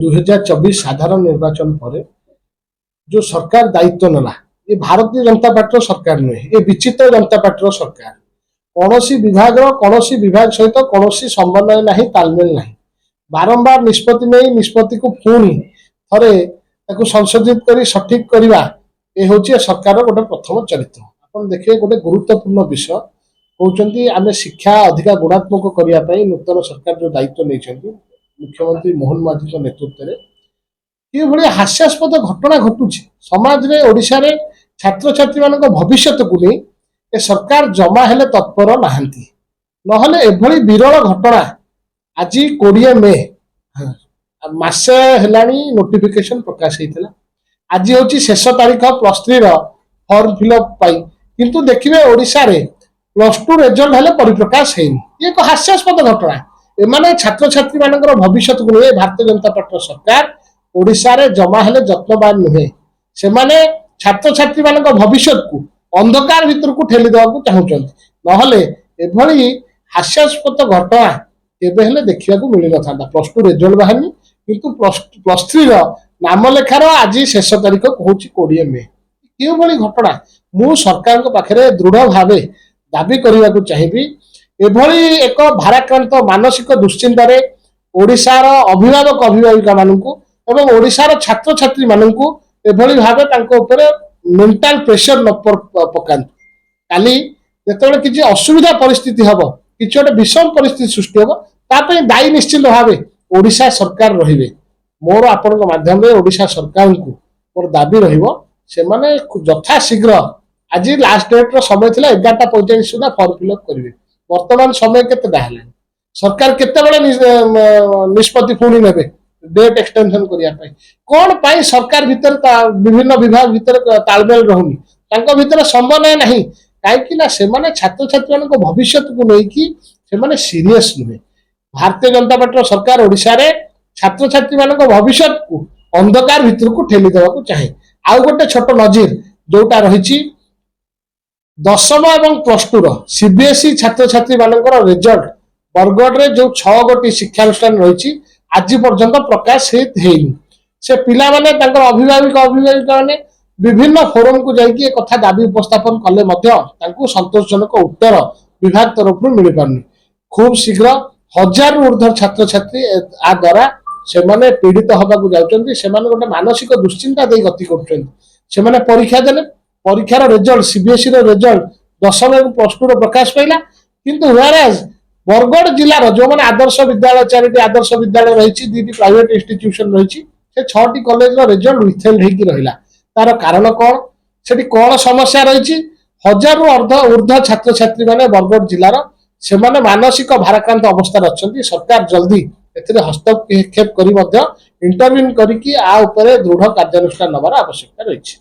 2024 साधारण निर्वाचन पर जो सरकार दायित्व नेला ये भारतीय जनता पार्टी सरकार नुहे, ये विचित्र जनता पार्टी सरकार। कौन विभाग सहित कौन समन्वय ना, तालमेल ना, बारंबार निष्पत्ति नहीं निष्पत्ति को पुणी थे संशोधित कर सठिक करवा ये हूँ सरकार गोटे प्रथम चरित्र। आप देखिए गोटे गुरुत्वपूर्ण विषय कहते आम शिक्षा अधिक गुणात्मक करने नूतन सरकार जो दायित्व नहीं मुख्यमंत्री मोहन माझी नेतृत्व में ये भाई हास्यास्पद घटना घटुची समाज रे ओडिशा रे छात्र छात्री मान भविष्य को नहीं ए सरकार जमा हेले तत्पर नहांती नहले एभली विरल घटना आज 20 मे मासे हेलानी नोटिफिकेशन प्रकाश होता आज हूँ शेष तारीख +3 फॉर्म फिलअप पाई किंतु देखिए ओडिशा रे +2 रिजल्ट हेले परिप्रकाश हेनी ये एक हास्यास्पद घटना एमाने छात्र छात्री मानकर भविष्य को नहीं भारतीय जनता पार्टी सरकार ओडिशा रे जमा हेले जत्नवान नुहे से माने छात्र छात्री मान भविष्य को अंधकार भीतर को ठेली देवा चाहते नहले एभली हास्यास्पद घटना केबे हेले देखा मिल न था। +2 रिजल्ट बाहरनी किंतु +3 नाम लेखार आज शेष तारीख हूँ 20 मे क्यों भली घटना मु सरकार पाखे दृढ़ भाव दाबी करने को चाहिए एभली एक भाराक्रांत मानसिक दुश्चिंतार ओडिशार अभिभावक अभिभाविका मानू एवं ओडिशार छात्र छात्री मानू एभली भाव मेंटल प्रेशर न पकातु काली जो किसी असुविधा परिस्थिति हम कि गोटे विषम परिस्थिति सृष्टि हम दायी निश्चित भाव ओडिशा सरकार रहिबे। मोर आपण माध्यम ओडिशा सरकार को मोर दाबी रही यथा शीघ्र आज लास्ट डेट रो समय थिला 11:45 सुधा फॉर्म फिलअप करेंगे। वर्तमान समय केतेटा हेलानी सरकार केतेबेले निष्पत्ति पुणी नेबे डेट एक्सटेंशन करने कौन पाई सरकार भीतर विभिन्न विभाग भीतर तालमेल रहुनी भीतर समन्वय नहीं कहीं छात्र छात्री मान भविष्य को लेकिन सीरीयस नुहे। भारतीय जनता पार्टी सरकार ओडिशा रे छात्र छात्री मान भविष्य को अंधकार भीतर को ठेली देवा चाहे। आउ गोटे छोट नजीर जोटा रही 10वीं और +2 सीबीएसई छात्र छात्री मानकर रिजल्ट बरगढ़ रे जो 6 गोटी शिक्षानुष्ठान रही आज पर्यंत प्रकाश होनी से पिला माने अभिभाविका माने विभिन्न फोरम को जाइए कथा दाबी उपस्थापन कले संतोषजनक उत्तर विभाग तरफ मिल पारनी। खूब शीघ्र 1000 ऊर्ध्व छात्र छात्री आ द्वारा से माने पीड़ित हवा जाउछन्ती से माने गोटे मानसिक दुश्चिंता दे गति कर परीक्षा देले परीक्षार रिजल्ट सीबीएसई रिजल्ट 10वीं और +2 प्रकाश पाइला किंतु व्हेयरएज बरगढ़ जिलार जो मैंने आदर्श विद्यालय 4टी आदर्श विद्यालय रही 2टी प्राइवेट इंस्टीट्यूशन रही 6टी कॉलेज रिजल्ट विथेल्ड होकर रहा तार कारण कौन से कौन समस्या रही 1000 ऊर्ध्व छात्र छात्री मैंने बरगढ़ जिलार से मानसिक भाराक्रांत अवस्था अच्छा सरकार जल्दी हस्तक्षेप कर इंटरव्यू करके दृढ़ कार्यानुष्ठान नवार आवश्यकता रही।